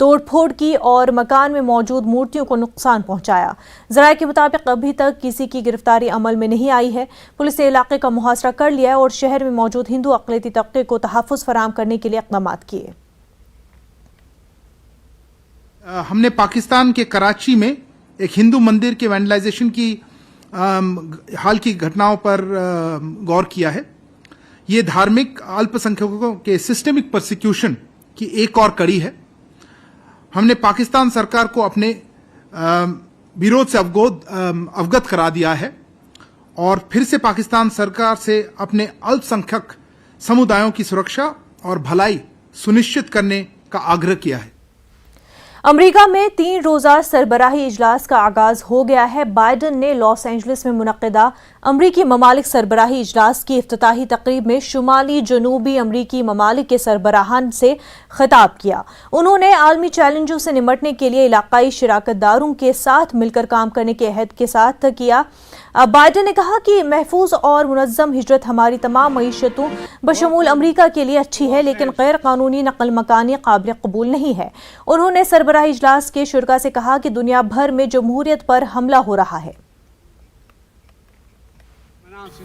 توڑ پھوڑ کی اور مکان میں موجود مورتیوں کو نقصان پہنچایا۔ ذرائع کے مطابق ابھی تک کسی کی گرفتاری عمل میں نہیں آئی ہے۔ پولیس نے علاقے کا محاصرہ کر لیا ہے اور شہر میں موجود ہندو اقلیتی طبقے کو تحفظ فراہم کرنے کے لیے اقدامات کیے۔ ہم نے پاکستان کے کراچی میں ایک ہندو مندر کے وینڈلائزیشن کی حال کی گھٹناؤں پر غور کیا ہے۔ یہ دھارمک الپ سنکھیکوں کے سسٹمک پرسیکیوشن کی ایک اور کڑی ہے۔ ہم نے پاکستان سرکار کو اپنے ویرود سے اوگت کرا دیا ہے اور پھر سے پاکستان سرکار سے اپنے الپ سنکھیک سمودایوں کی سرکشا اور بھلائی سنشچت کرنے کا آگرہ کیا ہے۔ امریکہ میں 3 روزہ سربراہی اجلاس کا آغاز ہو گیا ہے۔ بائیڈن نے لاس اینجلس میں منعقدہ امریکی ممالک سربراہی اجلاس کی افتتاحی تقریب میں شمالی جنوبی امریکی ممالک کے سربراہان سے خطاب کیا۔ انہوں نے عالمی چیلنجوں سے نمٹنے کے لیے علاقائی شراکت داروں کے ساتھ مل کر کام کرنے کے عہد کے ساتھ کیا۔ بائیڈن نے کہا کہ محفوظ اور منظم ہجرت ہماری تمام معیشتوں بشمول امریکہ کے لیے اچھی ہے، لیکن غیر قانونی نقل مکانی قابل قبول نہیں ہے۔ انہوں نے سربراہی اجلاس کے شرکاء سے کہا کہ دنیا بھر میں جمہوریت پر حملہ ہو رہا ہے۔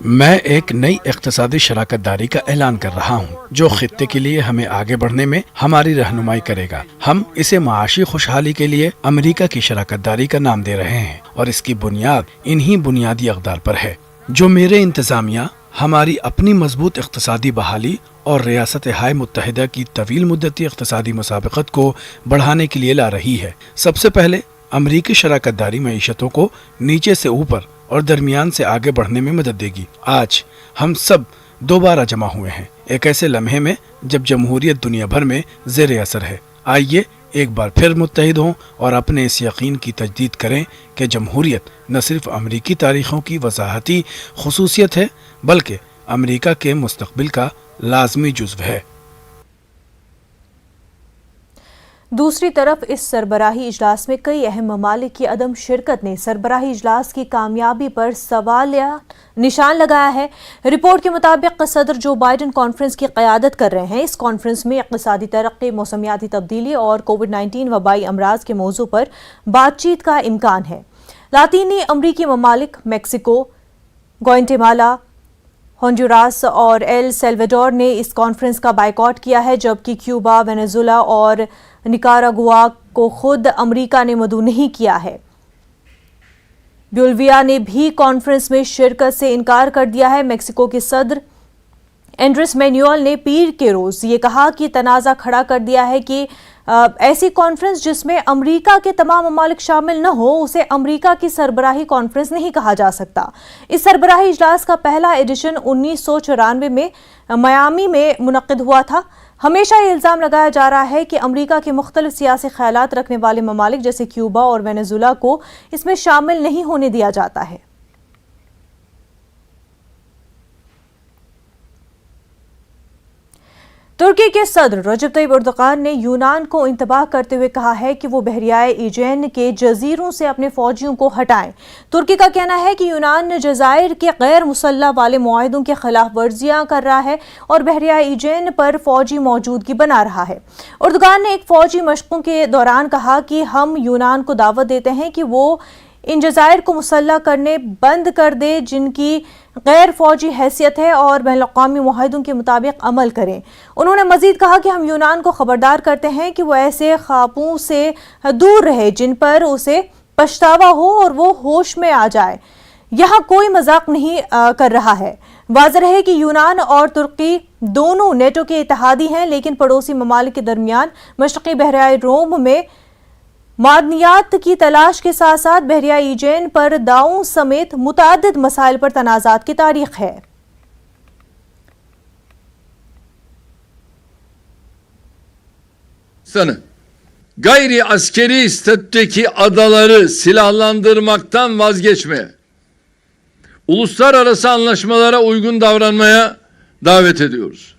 میں ایک نئی اقتصادی شراکت داری کا اعلان کر رہا ہوں جو خطے کے لیے ہمیں آگے بڑھنے میں ہماری رہنمائی کرے گا۔ ہم اسے معاشی خوشحالی کے لیے امریکہ کی شراکت داری کا نام دے رہے ہیں اور اس کی بنیاد انہی بنیادی اقدار پر ہے جو میرے انتظامیہ ہماری اپنی مضبوط اقتصادی بحالی اور ریاست ہائے متحدہ کی طویل مدتی اقتصادی مسابقت کو بڑھانے کے لیے لا رہی ہے۔ سب سے پہلے امریکی شراکت داری معیشتوں کو نیچے سے اوپر اور درمیان سے آگے بڑھنے میں مدد دے گی۔ آج ہم سب دوبارہ جمع ہوئے ہیں ایک ایسے لمحے میں جب جمہوریت دنیا بھر میں زیر اثر ہے۔ آئیے ایک بار پھر متحد ہوں اور اپنے اس یقین کی تجدید کریں کہ جمہوریت نہ صرف امریکی تاریخوں کی وضاحتی خصوصیت ہے بلکہ امریکہ کے مستقبل کا لازمی جزو ہے۔ دوسری طرف اس سربراہی اجلاس میں کئی اہم ممالک کی عدم شرکت نے سربراہی اجلاس کی کامیابی پر سوالیہ نشان لگایا ہے۔ رپورٹ کے مطابق صدر جو بائیڈن کانفرنس کی قیادت کر رہے ہیں۔ اس کانفرنس میں اقتصادی ترقی، موسمیاتی تبدیلی اور کووڈ-19 وبائی امراض کے موضوع پر بات چیت کا امکان ہے۔ لاطینی امریکی ممالک میکسیکو، گوئٹمالا، ہونڈوراس اور ایل سیلویڈور نے اس کانفرنس کا بائیکاٹ کیا ہے، جبکہ کیوبا، وینزویلا اور نکاراگوا کو خود امریکہ نے مدعو نہیں کیا ہے۔ بولیویا نے بھی کانفرنس میں شرکت سے انکار کر دیا ہے۔ میکسیکو کے صدر اینڈریس مینوئل نے پیر کے روز یہ کہا کہ تنازع کھڑا کر دیا ہے کہ ایسی کانفرنس جس میں امریکہ کے تمام ممالک شامل نہ ہو اسے امریکہ کی سربراہی کانفرنس نہیں کہا جا سکتا۔ اس سربراہی اجلاس کا پہلا ایڈیشن 1994 میں میامی میں منعقد ہوا تھا۔ ہمیشہ یہ الزام لگایا جا رہا ہے کہ امریکہ کے مختلف سیاسی خیالات رکھنے والے ممالک جیسے کیوبا اور وینزویلا کو اس میں شامل نہیں ہونے دیا جاتا ہے۔ ترکی کے صدر رجب طیب اردوغان نے یونان کو انتباہ کرتے ہوئے کہا ہے کہ وہ بحیرہ ایجین کے جزیروں سے اپنے فوجیوں کو ہٹائیں۔ ترکی کا کہنا ہے کہ یونان جزائر کے غیر مسلح والے معاہدوں کے خلاف ورزیاں کر رہا ہے اور بحیرہ ایجین پر فوجی موجودگی بنا رہا ہے۔ اردوغان نے ایک فوجی مشقوں کے دوران کہا کہ ہم یونان کو دعوت دیتے ہیں کہ وہ ان جزائر کو مسلح کرنے بند کر دے جن کی غیر فوجی حیثیت ہے اور بین الاقوامی معاہدوں کے مطابق عمل کریں۔ انہوں نے مزید کہا کہ ہم یونان کو خبردار کرتے ہیں کہ وہ ایسے خوابوں سے دور رہے جن پر اسے پچھتاوا ہو اور وہ ہوش میں آ جائے۔ یہاں کوئی مذاق نہیں کر رہا ہے۔ واضح ہے کہ یونان اور ترکی دونوں نیٹو کے اتحادی ہیں، لیکن پڑوسی ممالک کے درمیان مشرقی بحیرہ روم میں معدنیات کی تلاش کے ساتھ ساتھ بحیرہ ایجین پر داؤں سمیت متعدد مسائل پر تنازعات کی تاریخ ہے۔ Gayri askeri statüdeki adaları silahlandırmaktan vazgeçmeye, uluslararası anlaşmalara uygun davranmaya davet ediyoruz.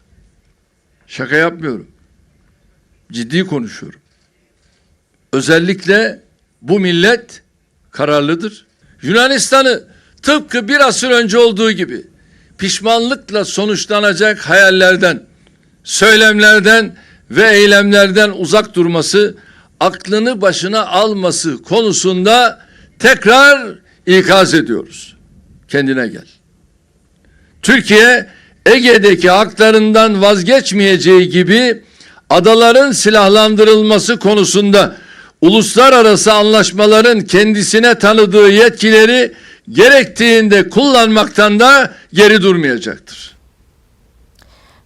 Şaka yapmıyorum. Ciddi konuşuyorum. Özellikle bu millet kararlıdır. Yunanistan'ı tıpkı bir asır önce olduğu gibi pişmanlıkla sonuçlanacak hayallerden, söylemlerden ve eylemlerden uzak durması aklını başına alması konusunda tekrar ikaz ediyoruz. Kendine gel. Türkiye Ege'deki haklarından vazgeçmeyeceği gibi adaların silahlandırılması konusunda uluslararası anlaşmaların kendisine tanıdığı yetkileri gerektiğinde kullanmaktan da geri durmayacaktır.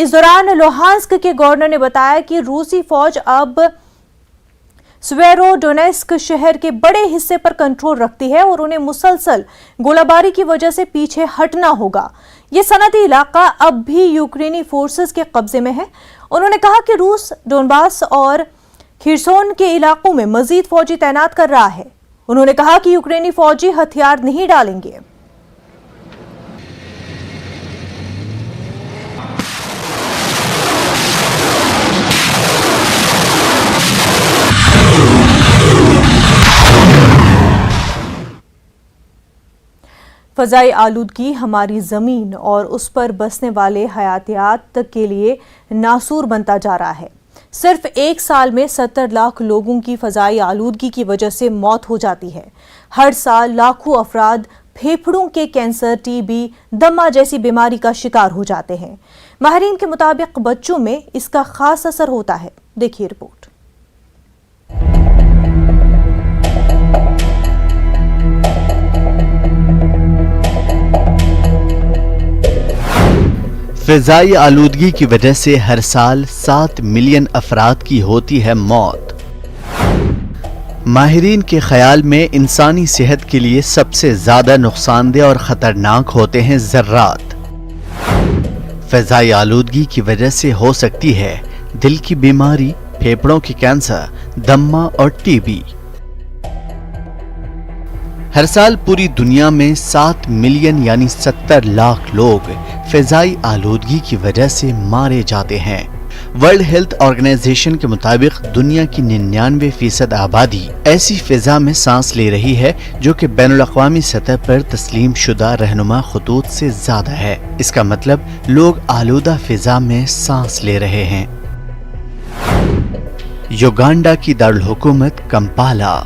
اس دوران لوہانسک کے governor نے بتایا کہ روسی فوج اب سویرو ڈونیسک شہر کے بڑے حصے پر کنٹرول رکھتی ہے اور انہیں مسلسل گولہ باری کی وجہ سے پیچھے ہٹنا ہوگا. یہ صنعتی علاقہ اب بھی یوکرینی فورسز کے قبضے میں ہے. انہوں نے کہا کہ روس ڈونباس اور خیرسون کے علاقوں میں مزید فوجی تعینات کر رہا ہے. انہوں نے کہا کہ یوکرینی فوجی ہتھیار نہیں ڈالیں گے. فضائی آلودگی ہماری زمین اور اس پر بسنے والے حیاتیات کے لیے ناسور بنتا جا رہا ہے. صرف ایک سال میں 70 لاکھ لوگوں کی فضائی آلودگی کی وجہ سے موت ہو جاتی ہے. ہر سال لاکھوں افراد پھیپھڑوں کے کینسر، ٹی بی، دمہ جیسی بیماری کا شکار ہو جاتے ہیں. ماہرین کے مطابق بچوں میں اس کا خاص اثر ہوتا ہے. دیکھیے رپورٹ. فضائی آلودگی کی وجہ سے ہر سال 7 ملین افراد کی ہوتی ہے موت. ماہرین کے خیال میں انسانی صحت کے لیے سب سے زیادہ نقصان دہ اور خطرناک ہوتے ہیں ذرات. فضائی آلودگی کی وجہ سے ہو سکتی ہے دل کی بیماری، پھیپھڑوں کی کینسر، دمہ اور ٹی بی. ہر سال پوری دنیا میں 7 ملین یعنی 70 لاکھ لوگ فضائی آلودگی کی وجہ سے مارے جاتے ہیں. ورلڈ ہیلتھ آرگنائزیشن کے مطابق دنیا کی 99% آبادی ایسی فضا میں سانس لے رہی ہے جو کہ بین الاقوامی سطح پر تسلیم شدہ رہنما خطوط سے زیادہ ہے. اس کا مطلب لوگ آلودہ فضا میں سانس لے رہے ہیں. یوگانڈا کی دارالحکومت کمپالا.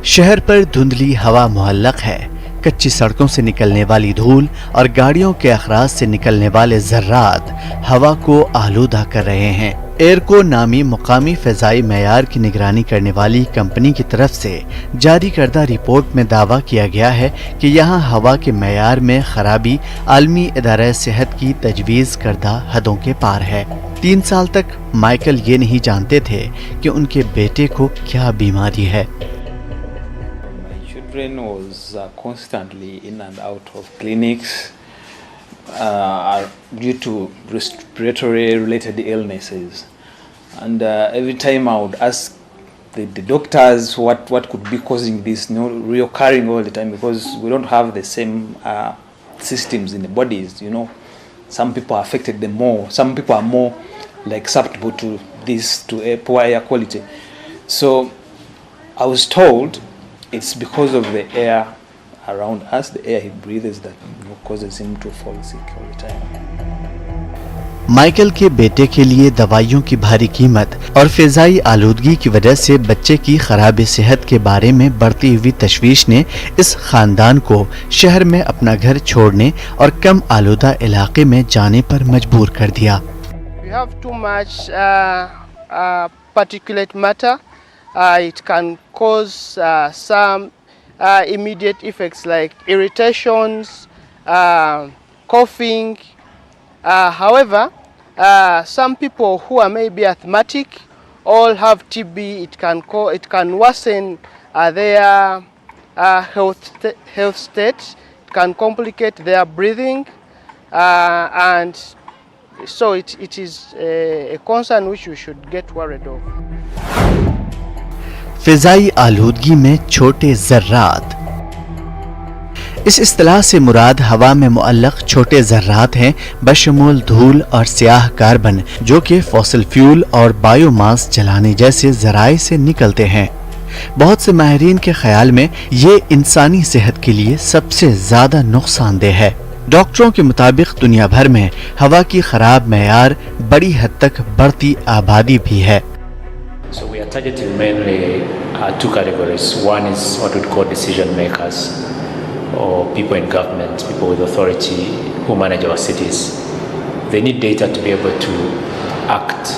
شہر پر دھندلی ہوا معلق ہے. کچی سڑکوں سے نکلنے والی دھول اور گاڑیوں کے اخراج سے نکلنے والے ذرات ہوا کو آلودہ کر رہے ہیں. ایئرکو نامی مقامی فضائی معیار کی نگرانی کرنے والی کمپنی کی طرف سے جاری کردہ رپورٹ میں دعویٰ کیا گیا ہے کہ یہاں ہوا کے معیار میں خرابی عالمی ادارہ صحت کی تجویز کردہ حدوں کے پار ہے. 3 سال تک مائیکل یہ نہیں جانتے تھے کہ ان کے بیٹے کو کیا بیماری ہے. Children was constantly in and out of clinics due to respiratory related illnesses, and every time I would ask the doctors what could be causing this, reoccurring all the time, because we don't have the same systems in the bodies. Some people are affected them more, some people are more like susceptible to this, to poor air quality. So I was told it's because of the air around us, the air he breathes, that causes him to fall sick all the time. Michael کے بیٹے کے لیے دوائیوں کی بھاری قیمت اور فضائی آلودگی کی وجہ سے بچے کی خراب صحت کے بارے میں بڑھتی ہوئی تشویش نے اس خاندان کو شہر میں اپنا گھر چھوڑنے اور کم آلودہ علاقے میں جانے پر مجبور کر دیا. We have too much particulate matter. It can cause some immediate effects like irritations, coughing. However, some people who are maybe asthmatic all have TB. It can worsen their health state. It can complicate their breathing, and so it is a concern which we should get worried of. فضائی آلودگی میں چھوٹے ذرات. اس اصطلاح سے مراد ہوا میں معلق چھوٹے ذرات ہیں بشمول دھول اور سیاہ کاربن جو کہ فوسل فیول اور بایو ماس جلانے جیسے ذرائع سے نکلتے ہیں. بہت سے ماہرین کے خیال میں یہ انسانی صحت کے لیے سب سے زیادہ نقصان دہ ہے. ڈاکٹروں کے مطابق دنیا بھر میں ہوا کی خراب معیار بڑی حد تک بڑھتی آبادی بھی ہے. So we are targeting mainly 2 categories. One is what we call decision makers, or people in government, people with authority who manage our cities. They need data to be able to act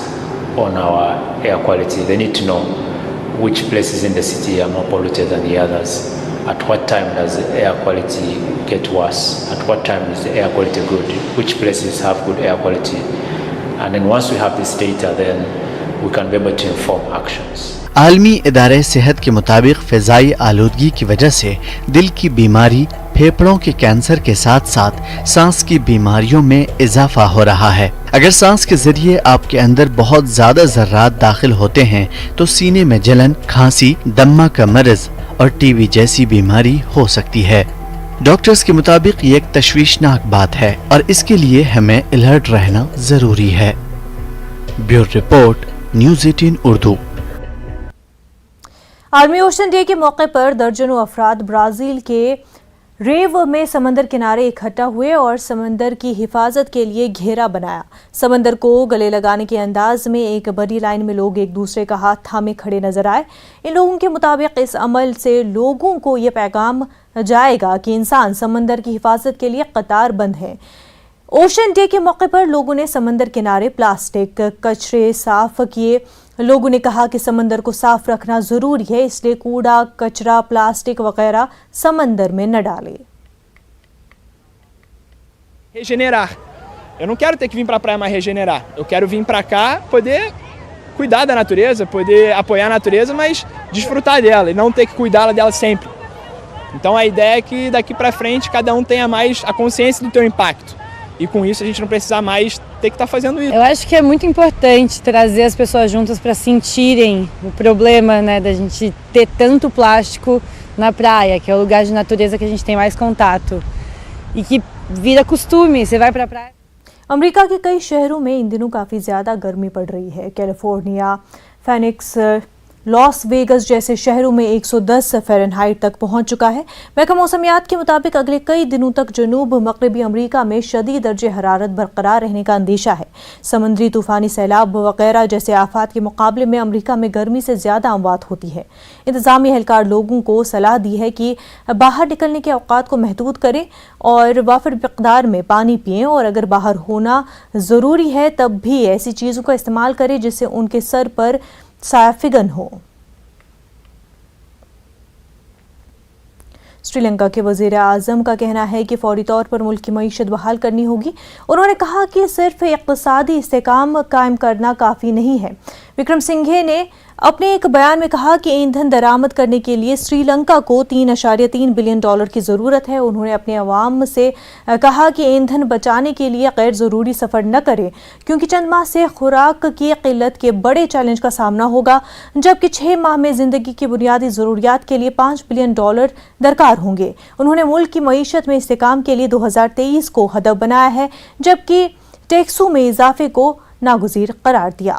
on our air quality. They need to know which places in the city are more polluted than the others. at what time does the air quality get worse, at what time is the air quality good, which places have good air quality. And then once we have this data, then we can be able to inform actions. عالمی ادارے صحت کے مطابق فضائی آلودگی کی وجہ سے دل کی بیماری، پھیپھڑوں کے کینسر کے ساتھ ساتھ سانس کی بیماریوں میں اضافہ ہو رہا ہے۔ اگر سانس کے ذریعے آپ کے اندر بہت زیادہ ذرات داخل ہوتے ہیں تو سینے میں جلن، کھانسی، دمہ کا مرض اور ٹی بی جیسی بیماری ہو سکتی ہے۔ ڈاکٹرز کے مطابق یہ ایک تشویشناک بات ہے اور اس کے لیے ہمیں الرٹ رہنا ضروری ہے۔ Bureau report, news 18 Urdu. عالمی اوشن ڈے کے موقع پر درجنوں افراد برازیل کے ریو میں سمندر کنارے اکٹھا ہوئے اور سمندر کی حفاظت کے لیے گھیرا بنایا۔ سمندر کو گلے لگانے کے انداز میں ایک بڑی لائن میں لوگ ایک دوسرے کا ہاتھ تھامے کھڑے نظر آئے۔ ان لوگوں کے مطابق اس عمل سے لوگوں کو یہ پیغام جائے گا کہ انسان سمندر کی حفاظت کے لیے قطار بند ہے۔ اوشن ڈے کے موقع پر لوگوں نے سمندر کنارے پلاسٹک کچرے صاف کیے۔ لوگوں نے کہا کہ سمندر کو صاف رکھنا ضروری ہے، اس لیے کوڑا، کچرا، پلاسٹک وغیرہ سمندر میں نہ ڈالے۔ Regenerar. Eu não quero ter que vir para a praia mais regenerar. Eu quero vir para cá poder cuidar da natureza, poder apoiar a natureza, mas desfrutar dela e não ter que cuidar dela sempre. Então a ideia é que daqui para frente cada tenha mais a consciência do teu impacto. E com isso a gente não precisar mais ter que estar fazendo isso. Eu acho que é muito importante trazer as pessoas juntas para sentirem o problema, né, da gente ter tanto plástico na praia, que é o lugar de natureza que a gente tem mais contato. E que vira costume, você vai para a praia. امریکہ کے کئی شہروں میں ان دنوں کافی زیادہ گرمی پڑ رہی ہے۔ کیلیفورنیا، فینکس، لاس ویگس جیسے شہروں میں 110 فahrenheit تک پہنچ چکا ہے۔ محکمہ موسمیات کے مطابق اگلے کئی دنوں تک جنوب مغربی امریکہ میں شدید درجہ حرارت برقرار رہنے کا اندیشہ ہے۔ سمندری طوفانی سیلاب وغیرہ جیسے آفات کے مقابلے میں امریکہ میں گرمی سے زیادہ اموات ہوتی ہے۔ انتظامی اہلکار لوگوں کو صلاح دی ہے کہ باہر نکلنے کے اوقات کو محدود کریں اور وافر مقدار میں پانی پئیں، اور اگر باہر ہونا ضروری ہے تب بھی ایسی چیزوں کا استعمال کریں جس سے ان کے سر پر سایہ فگن ہو۔ سری لنکا کے وزیر اعظم کا کہنا ہے کہ فوری طور پر ملک کی معیشت بحال کرنی ہوگی۔ انہوں نے کہا کہ صرف اقتصادی استحکام قائم کرنا کافی نہیں ہے۔ وکرم سنگھے نے اپنے ایک بیان میں کہا کہ ایندھن درآمد کرنے کے لیے سری لنکا کو $3.3 بلین کی ضرورت ہے۔ انہوں نے اپنے عوام سے کہا کہ ایندھن بچانے کے لیے غیر ضروری سفر نہ کریں، کیونکہ چند ماہ سے خوراک کی قلت کے بڑے چیلنج کا سامنا ہوگا، جبکہ 6 ماہ میں زندگی کی بنیادی ضروریات کے لیے $5 بلین درکار ہوں گے۔ انہوں نے ملک کی معیشت میں استحکام کے لیے 2023 کو ہدف بنایا ہے، جبکہ ٹیکسوں میں اضافے کو ناگزیر قرار دیا۔